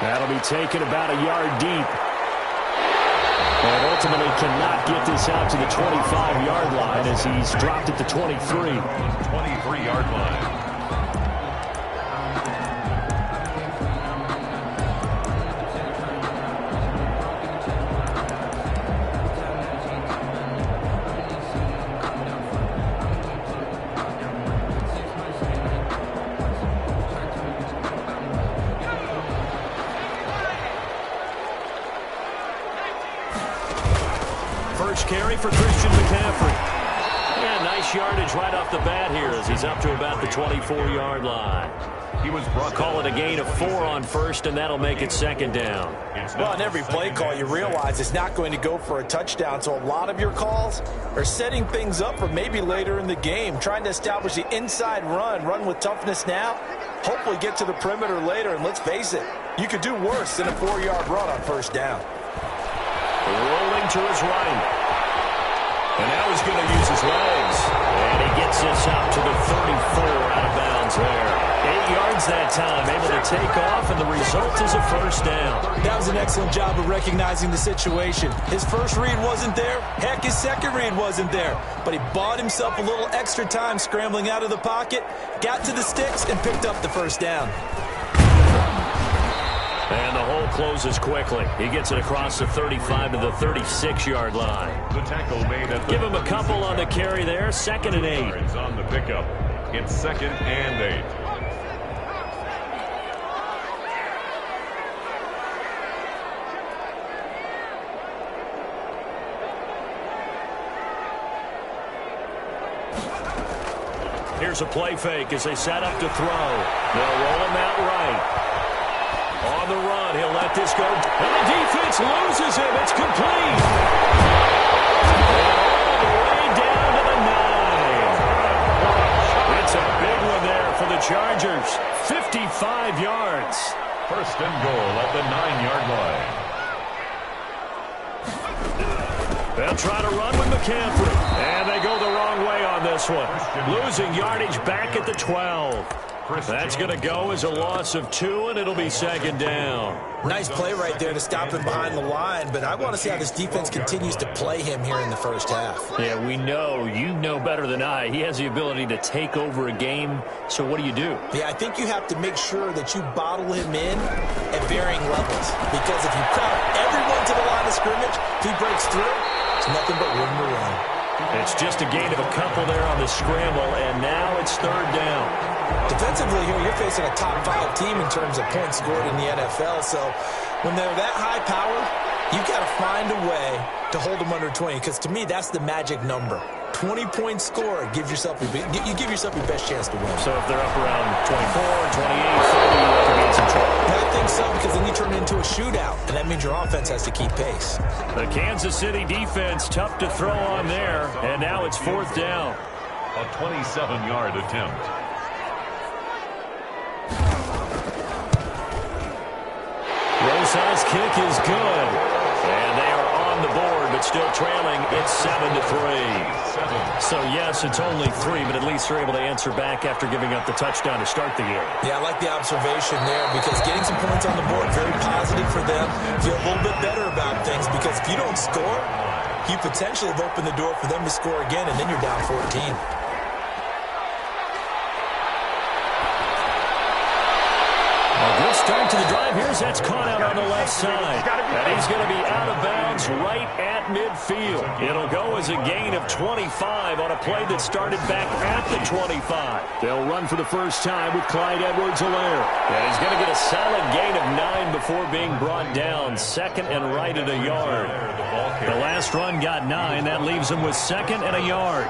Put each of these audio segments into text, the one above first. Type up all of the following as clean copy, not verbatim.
That'll be taken about a yard deep. And ultimately cannot get this out to the 25-yard line as he's dropped at the 23. 23-yard line. Carry for Christian McCaffrey. Yeah, nice yardage right off the bat here as he's up to about the 24-yard line. He was call it a gain of 4 on first, and that'll make it second down. Well, in every play call, you realize it's not going to go for a touchdown, so a lot of your calls are setting things up for maybe later in the game, trying to establish the inside run with toughness now, hopefully get to the perimeter later, and let's face it, you could do worse than a 4-yard run on first down. Rolling to his right. And now he's going to use his legs. And he gets this out to the 34 out of bounds there. 8 yards that time, able to take off, and the result is a first down. That was an excellent job of recognizing the situation. His first read wasn't there. Heck, his second read wasn't there. But he bought himself a little extra time scrambling out of the pocket, got to the sticks, and picked up the first down. And the hole closes quickly. He gets it across the 35 to the 36-yard line. The tackle made at the Give him a couple on the carry there. 2nd and 8. Yards on the pickup. It's 2nd and 8. Here's a play fake as they set up to throw. They'll roll him out right. On the run, he'll let this go. And the defense loses him. It's complete. And all the way down to the 9. It's a big one there for the Chargers. 55 yards. First and goal at the 9-yard line. They'll try to run with McCaffrey. And they go the wrong way on this one. Losing yardage back at the 12. That's going to go as a loss of 2, and it'll be second down. Nice play right there to stop him behind the line, but I want to see how this defense continues to play him here in the first half. Yeah, we know. You know better than I. He has the ability to take over a game, so what do you do? Yeah, I think you have to make sure that you bottle him in at varying levels, because if you crowd everyone to the line of scrimmage, if he breaks through, it's nothing but room to run. It's just a gain of a couple there on the scramble, and now it's third down. Defensively here, you're facing a top-5 team in terms of points scored in the NFL, so when they're that high power, you've got to find a way to hold them under 20, because to me, that's the magic number. 20 points scored, you give yourself your best chance to win. So if they're up around 24, 28, 30, you have to be in some trouble. I think so, because then you turn it into a shootout, and that means your offense has to keep pace. The Kansas City defense, tough to throw on there, and now it's fourth down. A 27-yard attempt. Rosa's kick is good. And they are on the board, but still trailing. It's 7-3. So, yes, it's only 3, but at least they're able to answer back after giving up the touchdown to start the year. Yeah, I like the observation there, because getting some points on the board, very positive for them. Feel a little bit better about things, because if you don't score, you potentially have opened the door for them to score again, and then you're down 14. Good start to the drive. That's caught out on the left side. And he's going to be out of bounds right at midfield. It'll go as a gain of 25 on a play that started back at the 25. They'll run for the first time with Clyde Edwards-Helaire. And he's going to get a solid gain of 9 before being brought down. 2nd and right at a yard. The last run got 9. That leaves him with 2nd and a yard.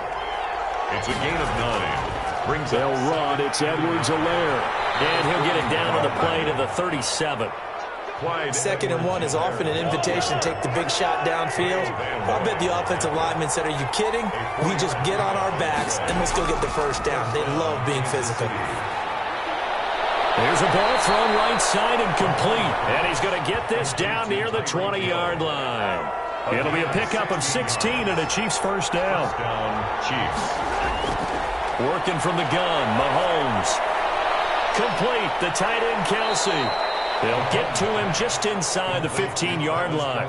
It's a gain of 9. They'll run. It's Edwards-Helaire. And he'll get it down on the play to the 37. 2nd and 1 is often an invitation to take the big shot downfield. I bet the offensive lineman said, are you kidding? We just get on our backs and let's go get the first down. They love being physical. There's a ball thrown right side and complete. And he's going to get this down near the 20-yard line. It'll be a pickup of 16 and a Chiefs first down. Chiefs. Working from the gun, Mahomes. Complete, the tight end, Kelsey. They'll get to him just inside the 15-yard line.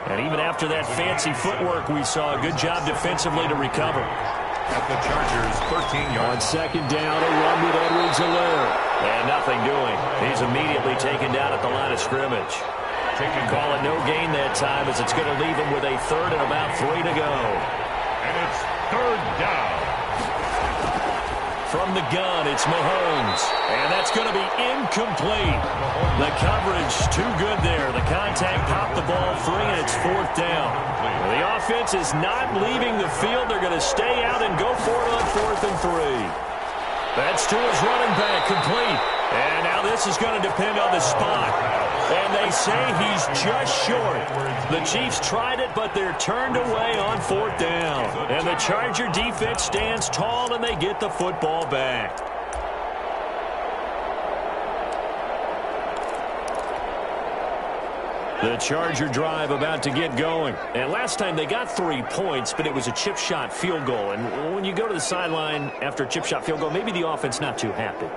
And even after that fancy footwork we saw, a good job defensively to recover. At the Chargers' 13-yard. On second down, a run with Edwards-Helaire. And nothing doing. He's immediately taken down at the line of scrimmage. Call it no gain that time, as it's going to leave him with a third and about 3 to go. And it's third down. From the gun, it's Mahomes. And that's going to be incomplete. The coverage too good there. The contact popped the ball free, and it's fourth down. The offense is not leaving the field. They're going to stay out and go for it on 4th and 3. That's to his running back, complete. And now this is going to depend on the spot. And they say he's just short. The Chiefs tried it, but they're turned away on 4th down. And the Charger defense stands tall, and they get the football back. The Charger drive about to get going. And last time they got 3 points, but it was a chip shot field goal. And when you go to the sideline after a chip shot field goal, maybe the offense not too happy.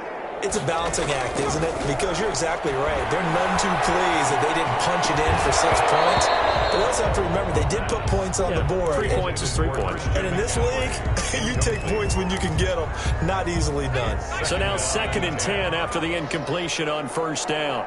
It's a balancing act, isn't it? Because you're exactly right. They're none too pleased that they didn't punch it in for 6 points. But we also have to remember they did put points on the board. 3 points is 3 points. And in this league, you take points when you can get them. Not easily done. So now 2nd and 10 after the incompletion on 1st down.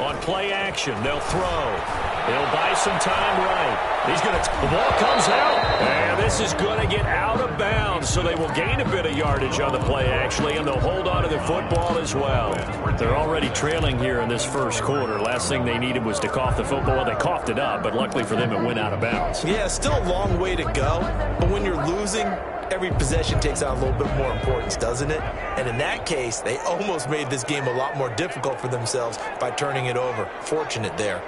On play action, they'll throw. He'll buy some time right. He's going to, the ball comes out. And this is going to get out of bounds, so they will gain a bit of yardage on the play, actually, and they'll hold on to the football as well. They're already trailing here in this first quarter. Last thing they needed was to cough the football. They coughed it up, but luckily for them, it went out of bounds. Yeah, still a long way to go, but when you're losing, every possession takes on a little bit more importance, doesn't it? And in that case, they almost made this game a lot more difficult for themselves by turning it over. Fortunate there.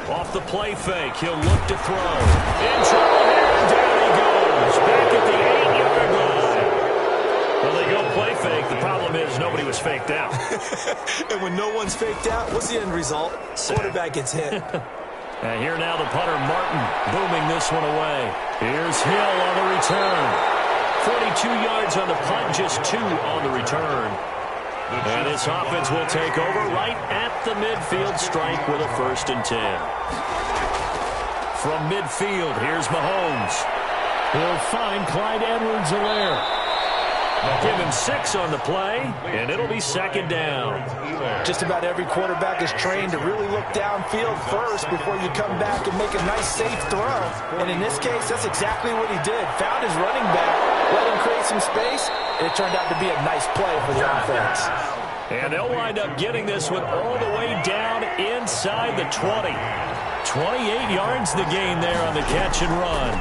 Off the play fake, he'll look to throw. In trouble here, and down he goes. Back at the 8-yard line. Well, they go play fake. The problem is nobody was faked out. And when no one's faked out, what's the end result? Quarterback gets hit. And here now the punter, Martin, booming this one away. Here's Hill on the return. 42 yards on the punt, just 2 on the return. And this offense will take over right at the midfield stripe with a 1st and 10. From midfield, here's Mahomes. He'll find Clyde Edwards-Helaire. Give him 6 on the play, and it'll be 2nd down. Just about every quarterback is trained to really look downfield first before you come back and make a nice, safe throw. And in this case, that's exactly what he did. Found his running back, let him create some space, and it turned out to be a nice play for the offense. And they'll wind up getting this one all the way down inside the 20. 28 yards the gain there on the catch and run.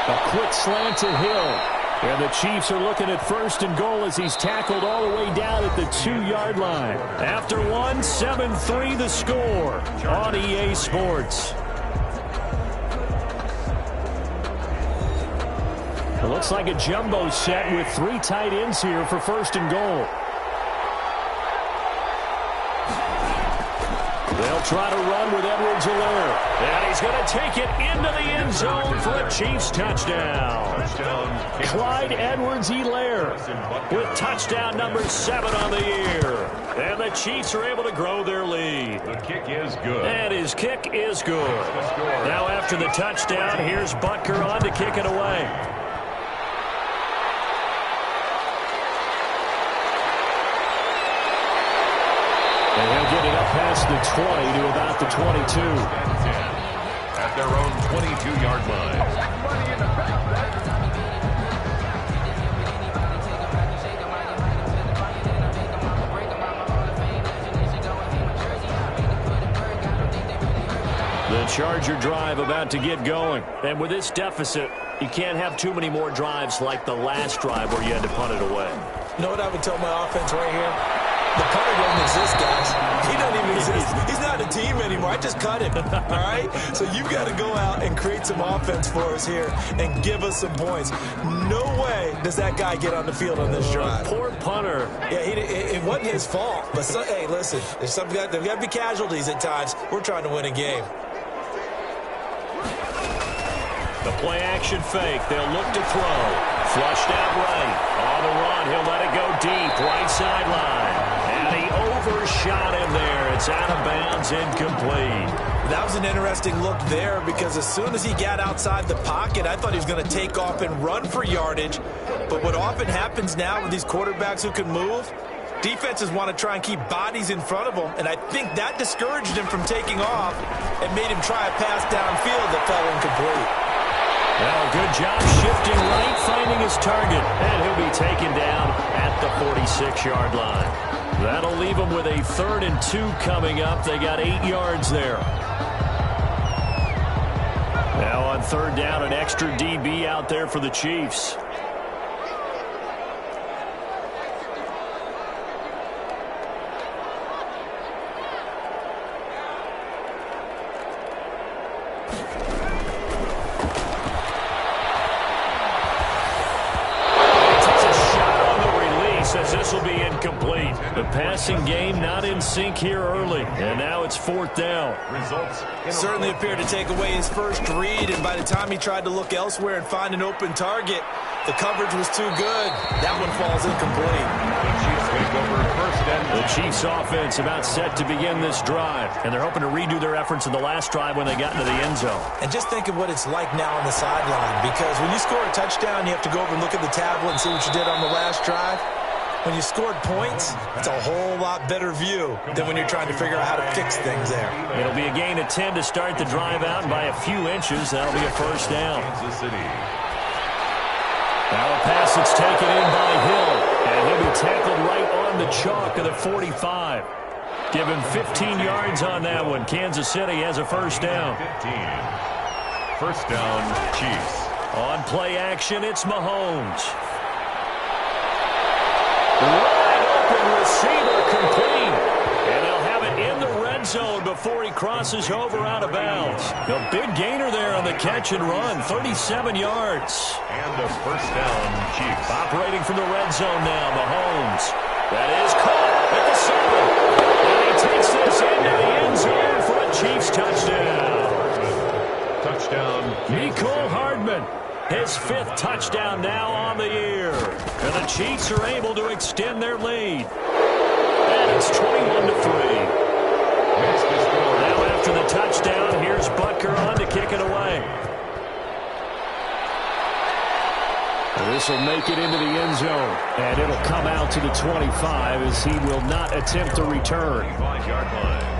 A quick slant to Hill. And the Chiefs are looking at 1st and goal as he's tackled all the way down at the 2-yard line. After 1, 7-3 the score on EA Sports. It looks like a jumbo set with 3 tight ends here for 1st and goal. They'll try to run with Edwards-Helaire. And he's going to take it into the end zone for a Chiefs touchdown. Clyde Edwards-Helaire with touchdown number 7 on the year. And the Chiefs are able to grow their lead. The kick is good. And his kick is good. Now after the touchdown, here's Butker on to kick it away. And he'll get it up past the 20 to about the 22. At their own 22-yard line. The Charger drive about to get going. And with this deficit, you can't have too many more drives like the last drive where you had to punt it away. You know what I would tell my offense right here? The punter doesn't exist, guys. He doesn't even exist. He's not a team anymore. I just cut him, all right? So you've got to go out and create some offense for us here and give us some points. No way does that guy get on the field on this drive. Poor punter. Yeah, it wasn't his fault. But, hey, listen, there's got to be casualties at times. We're trying to win a game. The play-action fake. They'll look to throw. Flushed out right. On the run, he'll let it go deep. Right sideline. And he overshot him there. It's out of bounds, incomplete. That was an interesting look there because as soon as he got outside the pocket, I thought he was going to take off and run for yardage. But what often happens now with these quarterbacks who can move, defenses want to try and keep bodies in front of them, and I think that discouraged him from taking off and made him try a pass downfield that fell incomplete. Well, good job shifting right, finding his target, and he'll be taken down at the 46-yard line. That'll leave him with a 3rd and 2 coming up. They got 8 yards there. Now on 3rd down, an extra DB out there for the Chiefs. The passing game not in sync here early, and now it's 4th down. Results certainly appeared to take away his first read, and by the time he tried to look elsewhere and find an open target, the coverage was too good. That one falls incomplete. The Chiefs offense about set to begin this drive, and they're hoping to redo their efforts in the last drive when they got into the end zone. And just think of what it's like now on the sideline, because when you score a touchdown, you have to go over and look at the tablet and see what you did on the last drive. When you scored points, it's a whole lot better view than when you're trying to figure out how to fix things there. It'll be a gain of 10 to start the drive out, and by a few inches, that'll be a 1st down. Kansas City. Now a pass that's taken in by Hill, and he'll be tackled right on the chalk of the 45. Give him 15 yards on that one. Kansas City has a 1st down. 15. 1st down, Chiefs. On play action, it's Mahomes. Wide open receiver complete. And they'll have it in the red zone before he crosses over out of bounds. A big gainer there on the catch and run, 37 yards. And a 1st down, Chiefs. Operating from the red zone now, Mahomes. That is caught at the 7. And he takes this into the end zone for a Chiefs touchdown. Touchdown. Mecole Hardman. His 5th touchdown now on the year. And the Chiefs are able to extend their lead. And it's 21-3. Now after the touchdown, here's Butker on to kick it away. This will make it into the end zone. And it'll come out to the 25 as he will not attempt to return. 25-yard line.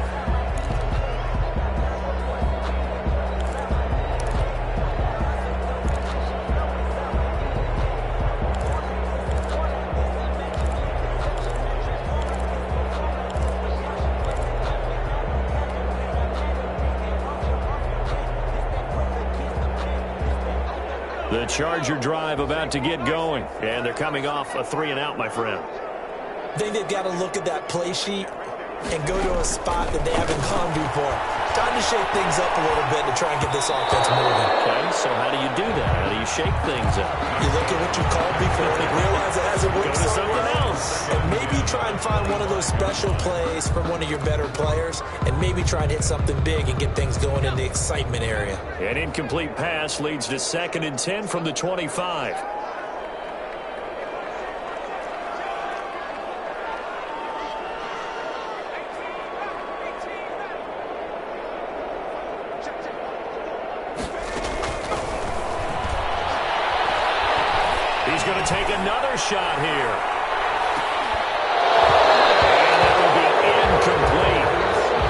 The Charger drive about to get going, and they're coming off a 3-and-out, my friend. I think they've got to look at that play sheet and go to a spot that they haven't gone before. Time to shake things up a little bit to try and get this offense moving. Okay, so how do you do that? How do you shake things up? You look at what you called before and realize it hasn't worked so something well. else. And maybe try and find one of those special plays from one of your better players, and maybe try and hit something big and get things going in the excitement area. An incomplete pass leads to 2nd and 10 from the 25. He's going to take another shot here. And that'll be incomplete.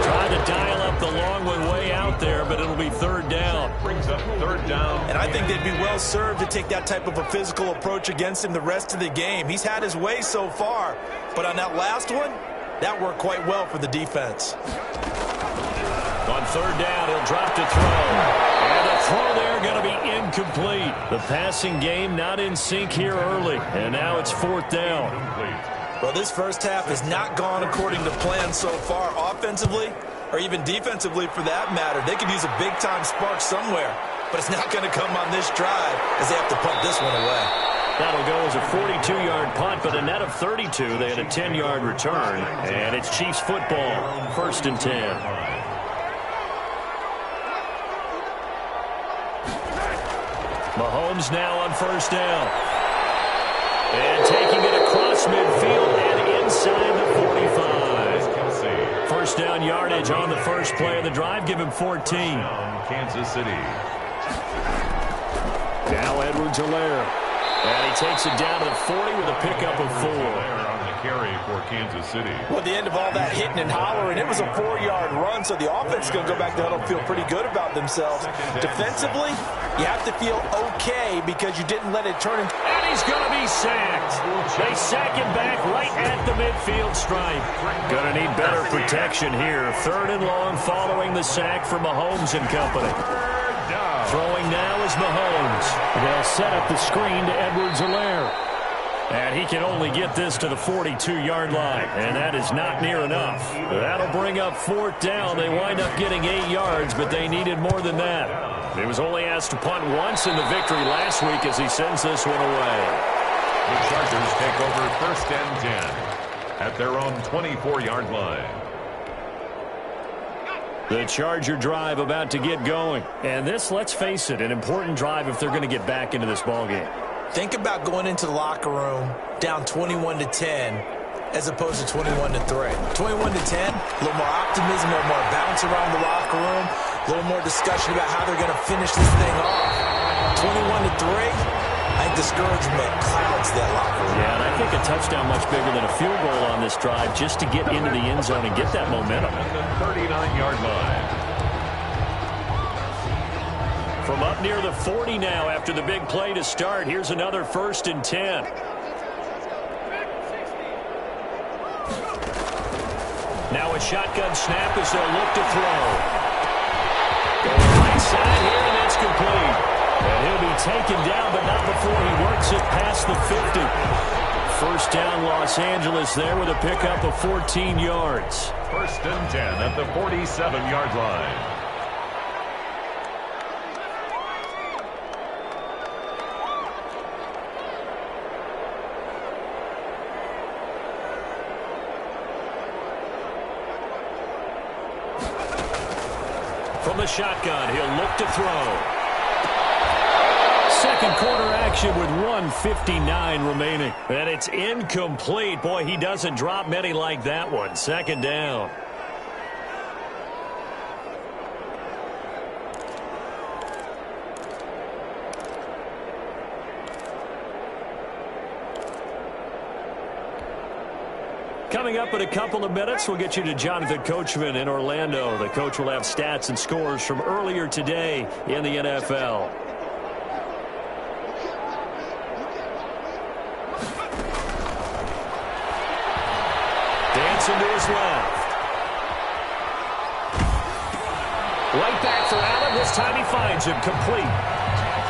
Tried to dial up the long one way out there, but it'll be 3rd down. Brings up 3rd down. And I think they'd be well served to take that type of a physical approach against him the rest of the game. He's had his way so far, but on that last one, that worked quite well for the defense. On 3rd down, he'll drop to throw. And the throw there going to be incomplete. The passing game not in sync here early. And now it's 4th down. Well, this first half has not gone according to plan so far offensively or even defensively for that matter. They could use a big-time spark somewhere, but it's not going to come on this drive as they have to punt this one away. That'll go as a 42-yard punt, but a net of 32. They had a 10-yard return, and it's Chiefs football, 1st and 10. Mahomes now on 1st down. And taking it across midfield and inside the 45. 1st down yardage on the first play of the drive. Give him 14. Kansas City. Now Edwards-Helaire. And he takes it down to the 40 with a pickup of 4. On the carry for Kansas City. Well, at the end of all that hitting and hollering, it was a 4-yard run, so the offense is going to go back to huddle and feel pretty good about themselves. Defensively, you have to feel okay because you didn't let it turn. And he's going to be sacked. They sack him back right at the midfield stripe. Going to need better protection here. 3rd and long following the sack for Mahomes and company. Throwing now is Mahomes. They'll set up the screen to Edwards-Helaire. And he can only get this to the 42-yard line. And that is not near enough. That'll bring up 4th down. They wind up getting 8 yards, but they needed more than that. He was only asked to punt once in the victory last week as he sends this one away. The Chargers take over 1st and 10 at their own 24-yard line. The Charger drive about to get going. And this, let's face it, an important drive if they're going to get back into this ballgame. Think about going into the locker room down 21-10 as opposed to 21-3. 21-10, a little more optimism, a little more bounce around the locker room, a little more discussion about how they're going to finish this thing off. 21-3. I think discouragement clouds that locker room. Yeah, and I think a touchdown much bigger than a field goal on this drive just to get into the end zone and get that momentum. At the 39-yard line. From up near the 40 now after the big play to start, here's another 1st and 10. Now a shotgun snap as they'll look to throw. Going right side here, and it's complete. And he'll be taken down, but not before he works it past the 50. 1st down Los Angeles there with a pickup of 14 yards. 1st and 10 at the 47-yard line. From the shotgun, he'll look to throw. Second quarter action with 1:59 remaining. And it's incomplete. Boy, he doesn't drop many like that one. 2nd down. Coming up in a couple of minutes, we'll get you to Jonathan Coachman in Orlando. The coach will have stats and scores from earlier today in the NFL. Dancing to his left. Right back for Allen. This time he finds him complete.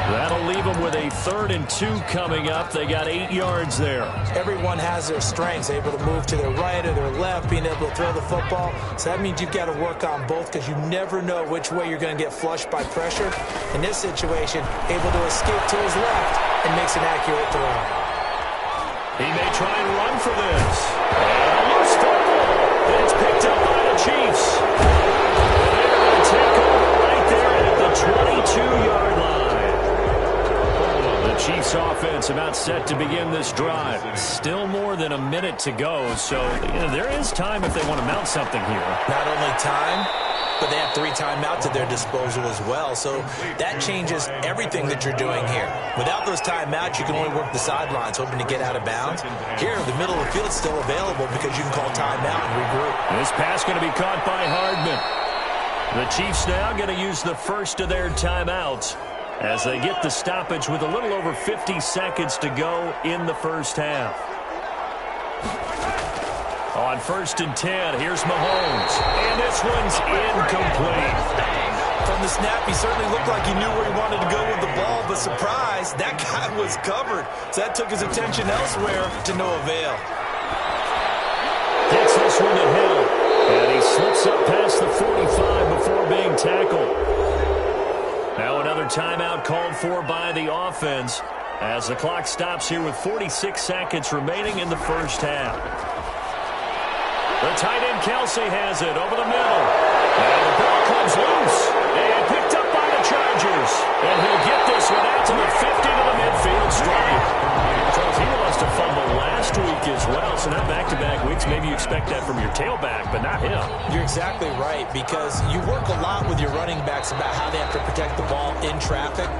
That'll leave them with a 3rd and 2 coming up. They got 8 yards there. Everyone has their strengths, able to move to their right or their left, being able to throw the football. So that means you've got to work on both because you never know which way you're going to get flushed by pressure. In this situation, able to escape to his left and makes an accurate throw. He may try and run for this. And a loose football. And it's picked up by the Chiefs. And they're going to take over right there at the 22-yard line. The Chiefs offense about set to begin this drive. Still more than a minute to go, so there is time if they want to mount something here. Not only time, but they have 3 timeouts at their disposal as well, so that changes everything that you're doing here. Without those timeouts, you can only work the sidelines, hoping to get out of bounds. Here, the middle of the field is still available because you can call timeout and regroup. This pass going to be caught by Hardman. The Chiefs now going to use the first of their timeouts as they get the stoppage with a little over 50 seconds to go in the first half. On 1st and 10, here's Mahomes. And this one's incomplete. From the snap, he certainly looked like he knew where he wanted to go with the ball, but surprise, that guy was covered. So that took his attention elsewhere to no avail. this one to Hill. And he slips up past the 45 before being tackled. Now another timeout called for by the offense as the clock stops here with 46 seconds remaining in the first half. The tight end Kelsey has it over the middle. And the ball comes loose and picked up by the Chargers. And he'll get this one out to the 50 to the midfield stripe. He lost a fumble last week as well, so not back-to-back weeks. Maybe you expect that from your tailback, but not him. You're exactly right, because you work a lot with your running backs about how they have to protect the ball in traffic.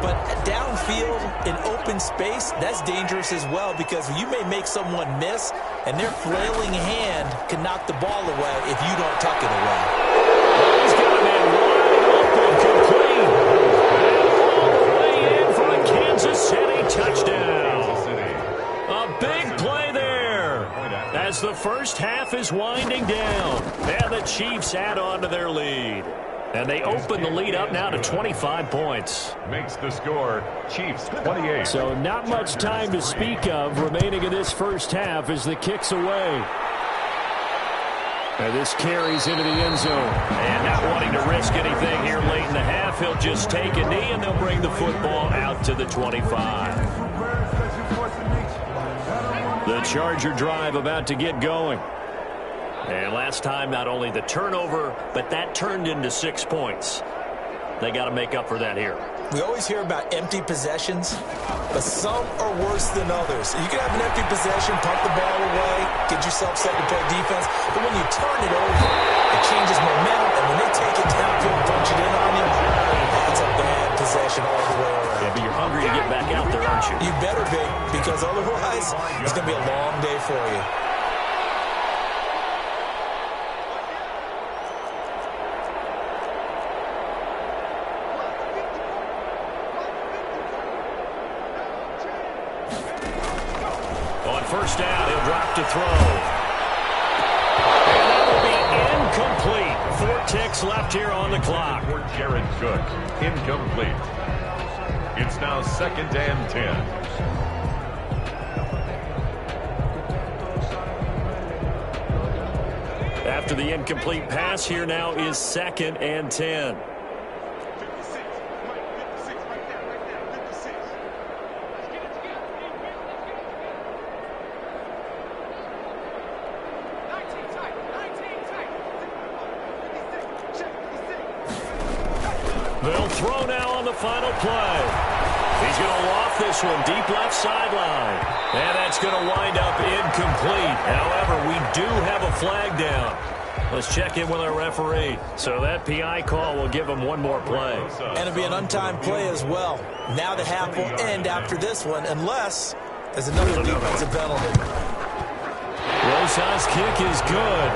But downfield, in open space, that's dangerous as well, because you may make someone miss, and their flailing hand can knock the ball away if you don't tuck it away. He's got a man wide open, complete. All the way in for a Kansas City touchdown. A big play there as the first half is winding down. And the Chiefs add on to their lead. And they open the lead up now to 25 points. Makes the score Chiefs 28. So not much time to speak of remaining in this first half as the kick's away. And this carries into the end zone. And not wanting to risk anything here late in the half, he'll just take a knee and they'll bring the football out to the 25. The Charger drive about to get going. And last time, not only the turnover, but that turned into 6 points. They got to make up for that here. We always hear about empty possessions, but some are worse than others. You can have an empty possession, pump the ball away, get yourself set to play defense, but when you turn it over, it changes momentum, and when they take it downfield and punch it in on you, that's a bad possession all the way around. Yeah, but you're hungry to get back out there, aren't you? You better be, because otherwise, it's going to be a long day for you. First down, he'll drop to throw. And that will be incomplete. 4 ticks left here on the clock. For Jared Cook, incomplete. It's now 2nd and 10. After the incomplete pass, here now is 2nd and 10. They'll throw now on the final play. He's going to loft this one deep left sideline. And that's going to wind up incomplete. However, we do have a flag down. Let's check in with our referee. So that PI call will give him one more play. And it'll be an untimed play as well. Now the half will end after this one, unless there's another defensive penalty. Rosas' kick is good.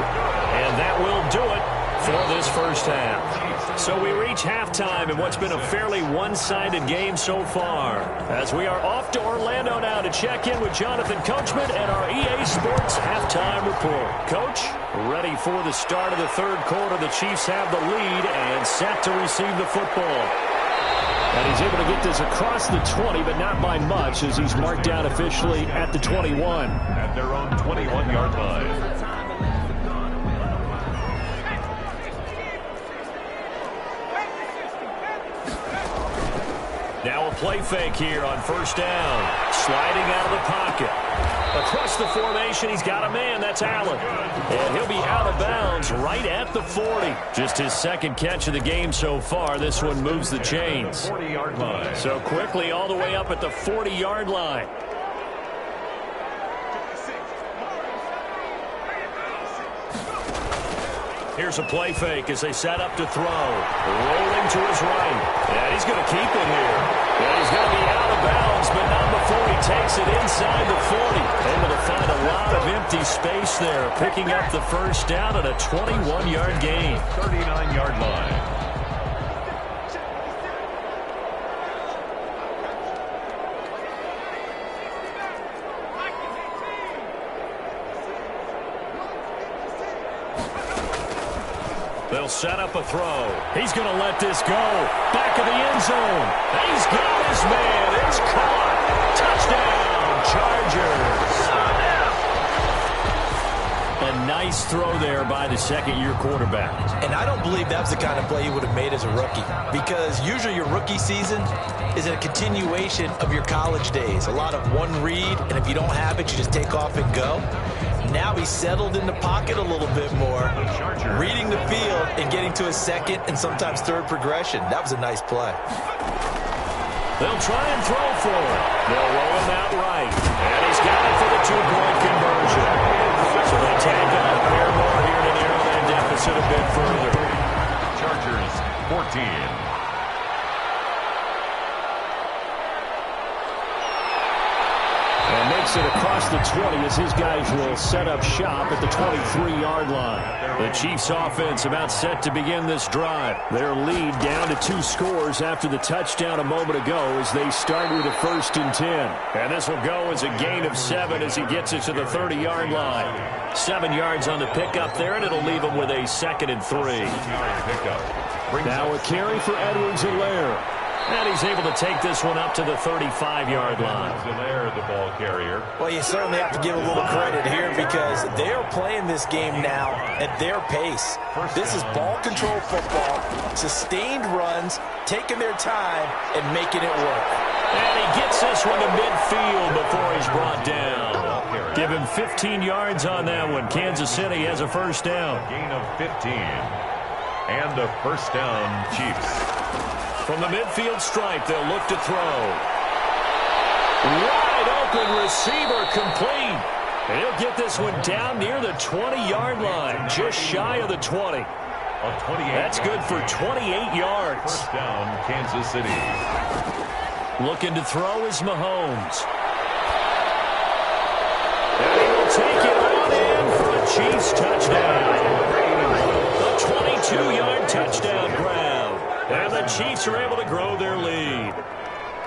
And that will do it for this first half. So we reach halftime in what's been a fairly one-sided game so far. As we are off to Orlando now to check in with Jonathan Coachman and our EA Sports halftime report. Coach, ready for the start of the third quarter. The Chiefs have the lead and set to receive the football. And he's able to get this across the 20, but not by much, as he's marked down officially at the 21. At their own 21-yard line. Now a play fake here on first down. Sliding out of the pocket. Across the formation, he's got a man. That's Allen. And he'll be out of bounds right at the 40. Just his second catch of the game so far. This one moves the chains. 40-yard line. So quickly all the way up at the 40-yard line. Here's a play fake as they set up to throw. Rolling to his right. And he's going to keep it here. And he's going to be out of bounds, but not before he takes it inside the 40. Able to find a lot of empty space there. Picking up the first down at a 21-yard gain. 39-yard line. They'll set up a throw. He's going to let this go. Back of the end zone. He's got his man. It's caught. Touchdown, Chargers. a nice throw there by the second-year quarterback. And I don't believe that was the kind of play he would have made as a rookie, because usually your rookie season is a continuation of your college days. A lot of one read, and if you don't have it, you just take off and go. Now he's settled in the pocket a little bit more, reading the field and getting to a second and sometimes third progression. That was a nice play. They'll try and throw for it. They'll roll him out right. And he's got it for the two-point conversion. So they tag on a pair more here to narrow that deficit a bit further. Chargers 14. And makes it across the 20 as his guys will set up shop at the 23-yard line. The Chiefs offense about set to begin this drive. Their lead down to 2 scores after the touchdown a moment ago as they start with a 1st and 10. And this will go as a gain of 7 as he gets it to the 30-yard line. 7 yards on the pickup there, and it'll leave him with a 2nd and 3. Now a carry for Edwards-Helaire. And he's able to take this one up to the 35-yard line. The ball carrier. Well, you certainly have to give a little credit here because they are playing this game now at their pace. This is ball control football, sustained runs, taking their time and making it work. And he gets this one to midfield before he's brought down. Give him 15 yards on that one. Kansas City has a 1st down. Gain of 15. And a 1st down, Chiefs. From the midfield stripe, they'll look to throw. Wide open receiver complete. And he'll get this one down near the 20-yard line, just shy of the 20. That's good for 28 yards. 1st down, Kansas City. Looking to throw is Mahomes. And he will take it on in for a Chiefs touchdown. A 22-yard touchdown grab. And the Chiefs are able to grow their lead.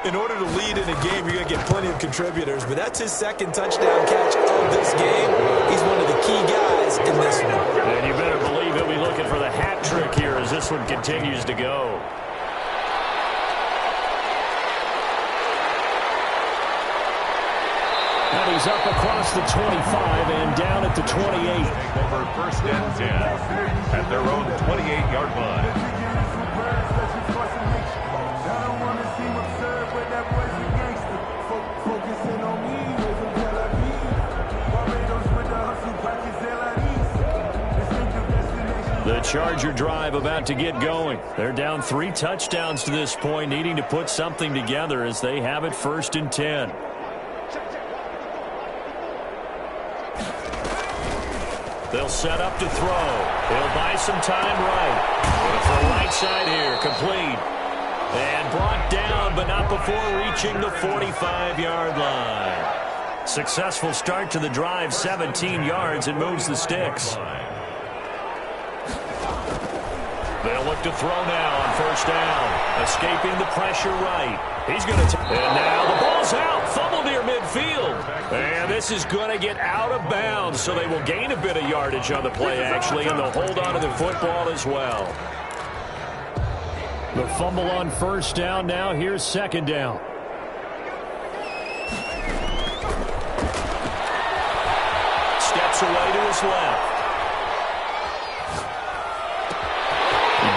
In order to lead in a game, you're going to get plenty of contributors, but that's his 2nd touchdown catch of this game. He's one of the key guys in this one. And you better believe he'll be looking for the hat trick here as this one continues to go. And he's up across the 25 and down at the 28. Over 1st and 10 at their own 28-yard line. The Charger drive about to get going. They're down 3 touchdowns to this point, needing to put something together as they have it 1st and 10. They'll set up to throw. They'll buy some time right. Going for right side here, complete. And brought down, but not before reaching the 45-yard line. Successful start to the drive, 17 yards, and moves the sticks. They'll look to throw now on 1st down. Escaping the pressure right. He's going to... And now the ball's out. Fumble near midfield. And this is going to get out of bounds, so they will gain a bit of yardage on the play, actually, and they'll hold on to the football as well. The fumble on 1st down now. Here's 2nd down. Steps away to his left.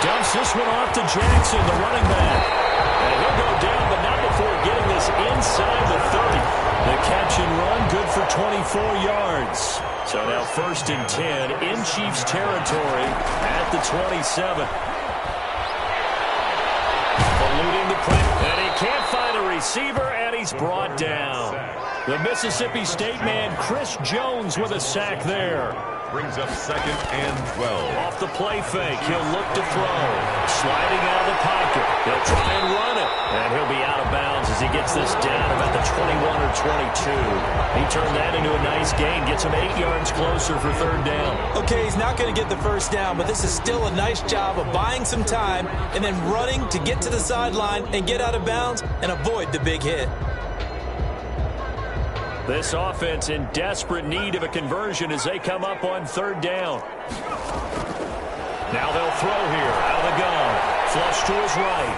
Dumps this one off to Jackson, the running back. And he'll go down, but not before getting this inside the 30. The catch and run, good for 24 yards. So now 1st and 10 in Chiefs territory at the 27. Eluding the pressure, and he can't find a receiver, and he's brought down. The Mississippi State man, Chris Jones, with a sack there. Brings up 2nd and 12. Off the play fake, he'll look to throw. Sliding out of the pocket. He'll try and run it. And he'll be out of bounds as he gets this down about the 21 or 22. He turned that into a nice gain. Gets him 8 yards closer for 3rd down. Okay, he's not going to get the 1st down, but this is still a nice job of buying some time and then running to get to the sideline and get out of bounds and avoid the big hit. This offense in desperate need of a conversion as they come up on 3rd down. Now they'll throw here out of the gun. Flush to his right.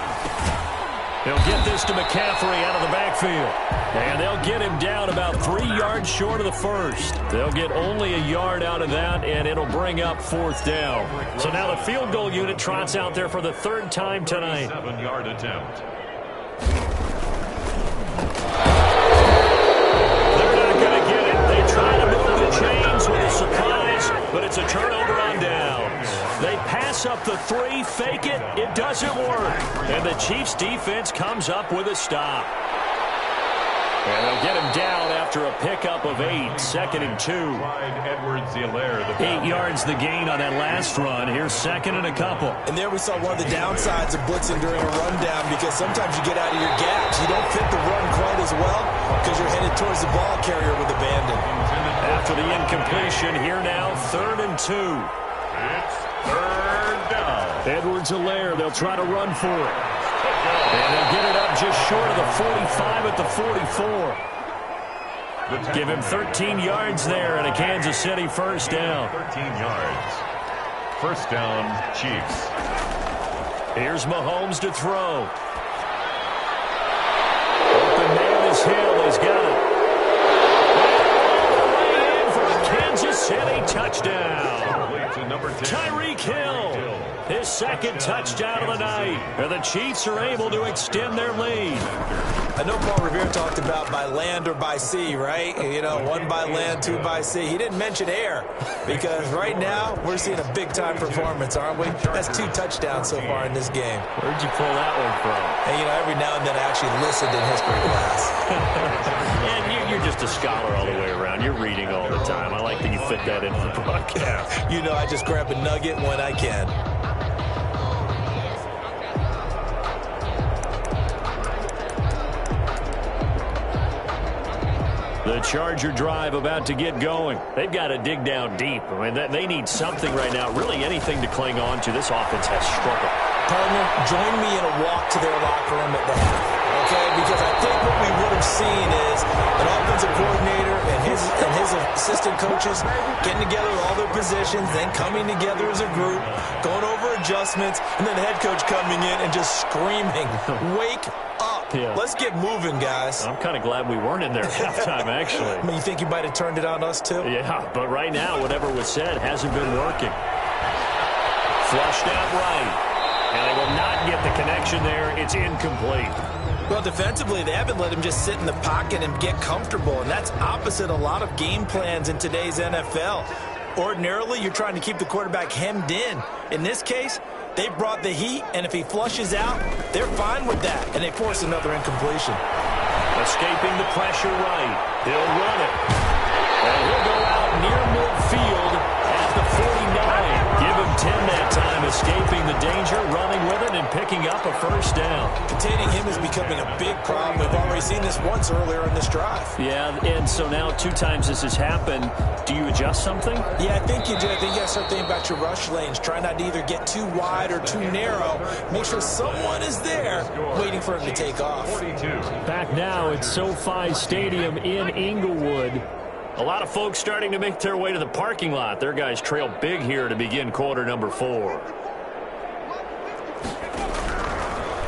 They'll get this to McCaffrey out of the backfield. And they'll get him down about 3 yards short of the first. They'll get only a yard out of that, and it'll bring up 4th down. So now the field goal unit trots out there for the 3rd time tonight. 7-yard attempt. They're not going to get it. They try to move the chains with a surprise, but it's a turnover on downs. They pass up the 3, fake it. It doesn't work. And the Chiefs defense comes up with a stop. And they'll get him down after a pickup of 8, 2nd and 2. 8 yards the gain on that last run. Here's 2nd and a couple. And there we saw one of the downsides of blitzing during a rundown, because sometimes you get out of your gaps. You don't fit the run quite as well because you're headed towards the ball carrier with abandon. After the incompletion, here now, 3rd and 2. It's 3rd down. Edwards-Helaire, they'll try to run for it. And they'll get it up just short of the 45 at the 44. Give him 13 yards there and a Kansas City 1st down. 13 yards. 1st down, Chiefs. Here's Mahomes to throw. Open man is Hill. He's got it. And for a Kansas City touchdown. Tyreek Hill. His 2nd touchdown of the night. And the Chiefs are able to extend their lead. I know Paul Revere talked about by land or by sea, right? You know, 1 by land, 2 by sea. He didn't mention air, because right now we're seeing a big-time performance, aren't we? That's 2 touchdowns so far in this game. Where'd you pull that one from? And, you know, every now and then I actually listened in history class. And you're just a scholar all the way around. You're reading all the time. I like that you fit that in for the broadcast. You know, I just grab a nugget when I can. The Charger drive about to get going. They've got to dig down deep. I mean, they need something right now, really anything to cling on to. This offense has struggled. Partner, join me in a walk to their locker room at the half, okay? Because I think what we would have seen is an offensive coordinator and his assistant coaches getting together with all their positions, then coming together as a group, going over adjustments, and then the head coach coming in and just screaming, "Wake up. Yeah. Let's get moving, guys." I'm kind of glad we weren't in there at halftime, actually. I mean, you think you might have turned it on us, too? Yeah, but right now, whatever was said hasn't been working. Flushed out right. And they will not get the connection there. It's incomplete. Well, defensively, they haven't let him just sit in the pocket and get comfortable, and that's opposite a lot of game plans in today's NFL. Ordinarily, you're trying to keep the quarterback hemmed in. In this case, they brought the heat, and if he flushes out, they're fine with that, and they force another incompletion. Escaping the pressure right. He'll run it. And he'll go out near midfield at the 49. Give him 10 that time, escaping the danger, running with it, and picking up a 1st down. Containing him is becoming a big problem. We've already seen this once earlier in this drive. Yeah, and so now 2 times this has happened. Do you adjust something? Yeah, I think you do. I think you got to start thinking about your rush lanes. Try not to either get too wide or too narrow. Make sure someone is there waiting for him to take off. 42. Back now at SoFi Stadium in Inglewood. A lot of folks starting to make their way to the parking lot. Their guys trail big here to begin quarter number 4.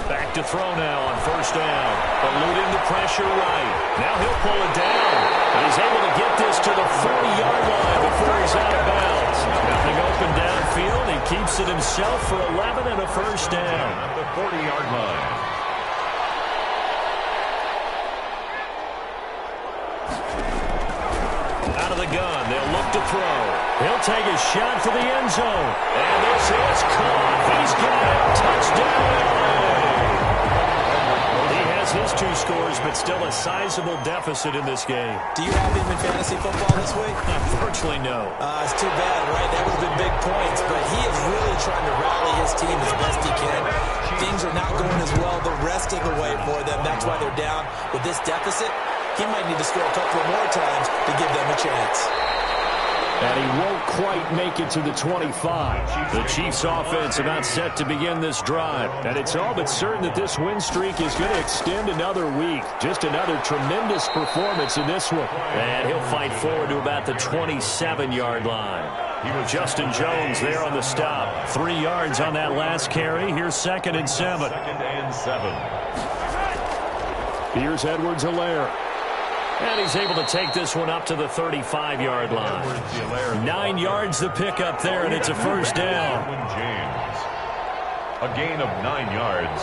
Back to throw now on 1st down. Eluding the pressure right. Now he'll pull it down. And he's able to get this to the 40-yard line before he's out of bounds. Nothing open downfield. He keeps it himself for 11 and a 1st down. At the 40-yard line. Out of the gun, they'll look to throw. He'll take a shot for the end zone. And this is caught. He's got it. Touchdown. He has his 2 scores, but still a sizable deficit in this game. Do you have him in fantasy football this week? Unfortunately, no. It's too bad, right? That would have been big points, but he is really trying to rally his team as best he can. Things are not going as well the rest of the way for them. That's why they're down with this deficit. He might need to score a couple more times to give them a chance. And he won't quite make it to the 25. The Chiefs offense about set to begin this drive. And it's all but certain that this win streak is going to extend another week. Just another tremendous performance in this one. And he'll fight forward to about the 27-yard line. Justin Jones there on the stop. 3 yards on that last carry. Here's 2nd and 7. 2nd and 7. Here's Edwards-Helaire. And he's able to take this one up to the 35-yard line. 9 yards to pick up there, and it's a first down. A gain of 9 yards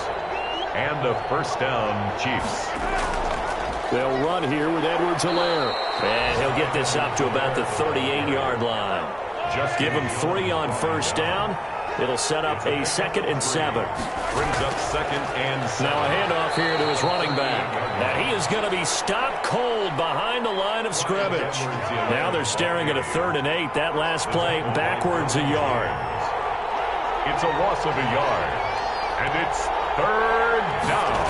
and a first down, Chiefs. They'll run here with Edwards-Helaire. And he'll get this up to about the 38-yard line. Just give him 3 on first down. It'll set up a 2nd and 7. Brings up 2nd and 7. Now a handoff here to his running back. Now he is going to be stopped cold behind the line of scrimmage. Now they're staring at a 3rd and 8. That last play backwards a yard. It's a loss of a yard. And it's 3rd down.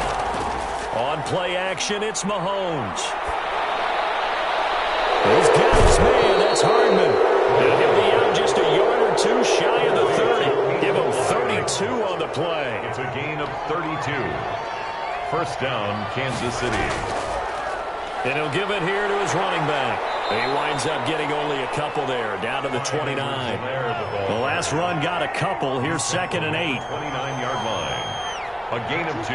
On play action, it's Mahomes. He's got his man. That's Hardman. And he'll be out just a yard or 2 shy of the 30. Give him 32 on the play. It's a gain of 32. First down, Kansas City. And he'll give it here to his running back. And he winds up getting only a couple there, down to the 29. The last run got a couple. Here's 2nd and 8. 29-yard line. A gain of 2.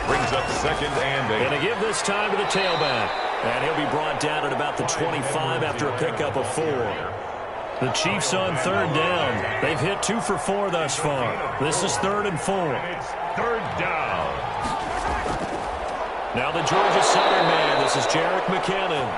Brings up 2nd and 8. And to give this time to the tailback. And he'll be brought down at about the 25 after a pickup of 4. The Chiefs on 3rd down. They've hit 2 for 4 thus far. This is 3rd and 4. It's 3rd down. Now the Georgia center man. This is Jerick McKinnon.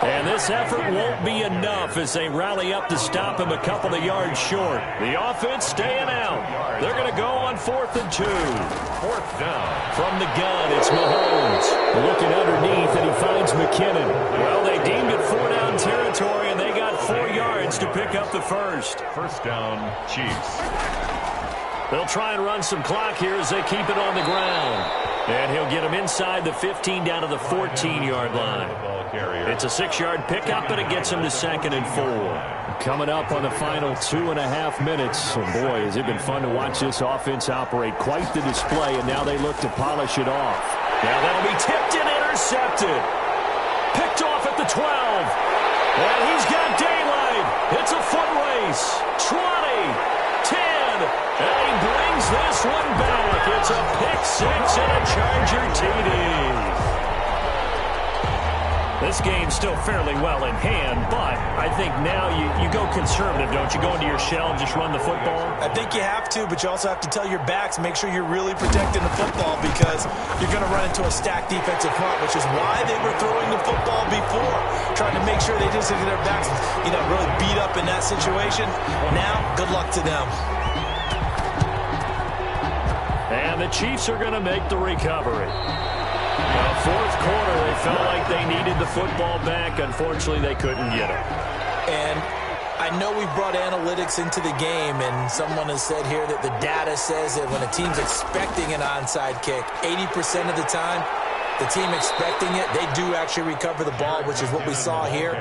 And this effort won't be enough as they rally up to stop him a couple of yards short. The offense staying out. They're going to go on 4th and 2. 4th down. From the gun, it's Mahomes. Looking underneath, and he finds McKinnon. Well, they deemed it 4-down territory, and they got 4 yards to pick up the first. First down, Chiefs. They'll try and run some clock here as they keep it on the ground. And he'll get him inside the 15 down to the 14-yard line. It's a 6-yard pickup, and it gets him to 2nd and 4. Coming up on the final 2.5 minutes. And boy, has it been fun to watch this offense operate. Quite the display, and now they look to polish it off. Now that'll be tipped and intercepted. Picked off at the 12. And he's got daylight. It's a foot race. 20, 10, and he brings this one back. It's a pick 6 and a Charger TD. This game's still fairly well in hand, but I think now you go conservative, don't you? Go into your shell and just run the football? I think you have to, but you also have to tell your backs, make sure you're really protecting the football because you're going to run into a stacked defensive front, which is why they were throwing the football before, trying to make sure they just get their backs, really beat up in that situation. Now, good luck to them. And the Chiefs are going to make the recovery. Now, 4th quarter, they felt like they needed the football back. Unfortunately, they couldn't get it. And I know we brought analytics into the game, and someone has said here that the data says that when a team's expecting an onside kick, 80% of the time, the team expecting it, they do actually recover the ball, which is what we saw here.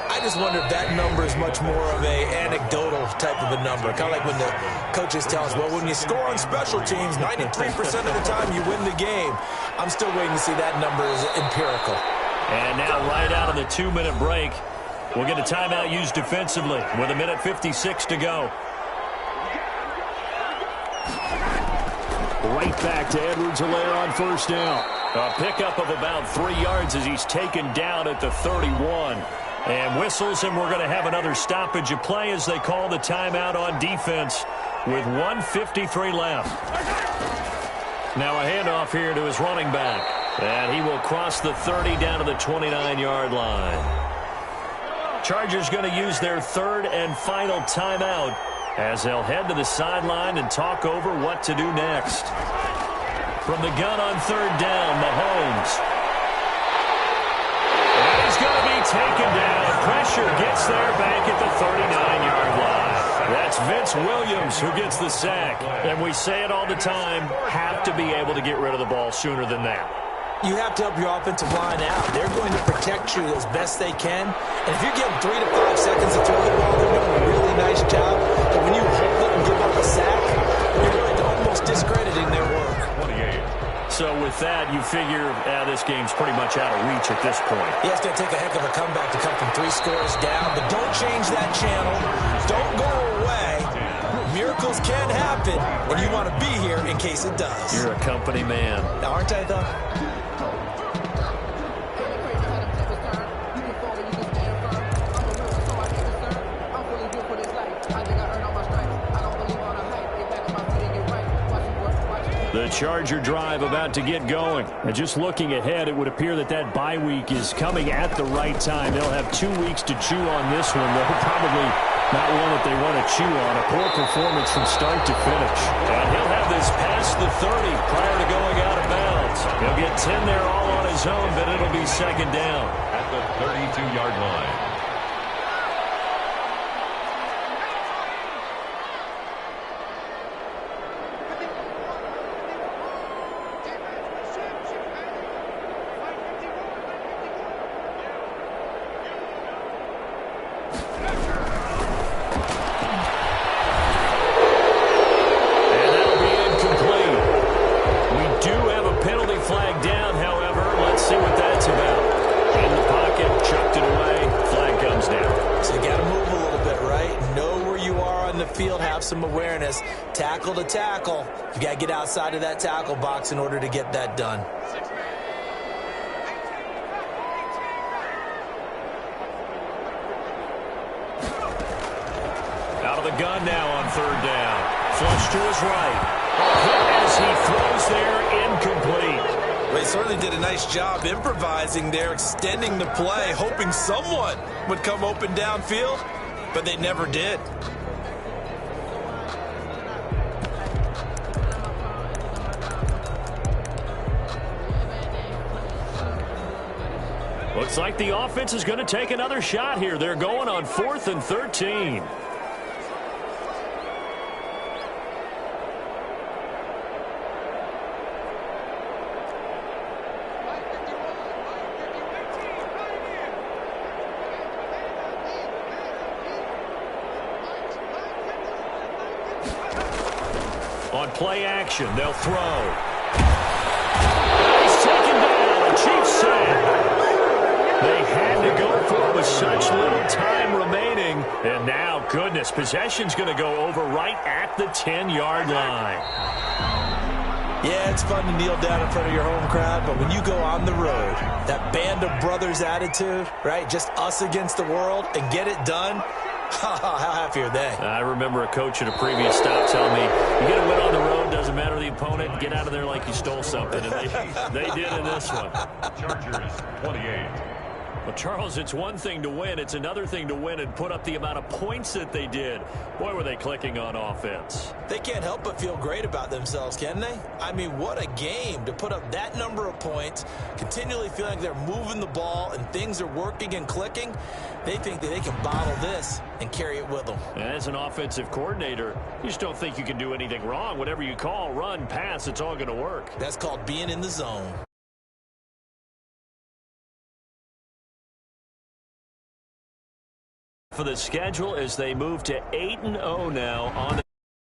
I just wonder if that number is much more of a anecdotal type of a number. Kind of like when the coaches tell us, well, when you score on special teams, 93% of the time you win the game. I'm still waiting to see that number is empirical. And now right out of the 2-minute break, we'll get a timeout used defensively with 1:56 to go. Right back to Edwards-Helaire on first down. A pickup of about 3 yards as he's taken down at the 31. And whistles, and we're going to have another stoppage of play as they call the timeout on defense with 1:53 left. Now a handoff here to his running back. And he will cross the 30 down to the 29-yard line. Chargers going to use their 3rd and final timeout as they'll head to the sideline and talk over what to do next. From the gun on 3rd down, Mahomes. And he's going to be taken down. Pressure gets there back at the 39-yard line. That's Vince Williams who gets the sack. And we say it all the time, have to be able to get rid of the ball sooner than that. You have to help your offensive line out. They're going to protect you as best they can. And if you're getting 3 to 5 seconds to throw the ball, they're doing a really nice job. But when you hold it and give up a sack, you're really almost discrediting their work. 28. So with that, you figure this game's pretty much out of reach at this point. Yeah, it's going to take a heck of a comeback to come from 3 scores down. But don't change that channel. Don't go away. Miracles can happen, and you want to be here in case it does. You're a company man. Now, aren't I, though? The Charger drive about to get going. And just looking ahead, it would appear that that bye week is coming at the right time. They'll have 2 weeks to chew on this one, though probably not one that they want to chew on. A poor performance from start to finish. And he'll have this past the 30 prior to going out of bounds. He'll get 10 there all on his own, but it'll be second down. At the 32-yard line. Some awareness, tackle to tackle. You got to get outside of that tackle box in order to get that done. Out of the gun now on third down. Flush to his right. As he throws there, incomplete. They certainly did a nice job improvising there, extending the play, hoping someone would come open downfield, but they never did. Looks like the offense is going to take another shot here. They're going on 4th and 13. On play action, they'll throw. He's taken down. A Chiefs sack. They had to go for it with such little time remaining. And now, goodness, possession's going to go over right at the 10-yard line. Yeah, it's fun to kneel down in front of your home crowd, but when you go on the road, that band of brothers attitude, right, just us against the world, and get it done, how happy are they? I remember a coach at a previous stop telling me, you get a win on the road, doesn't matter the opponent, get out of there like you stole something. And they did in this one. Chargers, 28. Well, Charles, it's one thing to win. It's another thing to win and put up the amount of points that they did. Boy, were they clicking on offense. They can't help but feel great about themselves, can they? I mean, what a game to put up that number of points, continually feeling like they're moving the ball and things are working and clicking. They think that they can bottle this and carry it with them. As an offensive coordinator, you just don't think you can do anything wrong. Whatever you call, run, pass, it's all going to work. That's called being in the zone. For the schedule as they move to 8-0 now on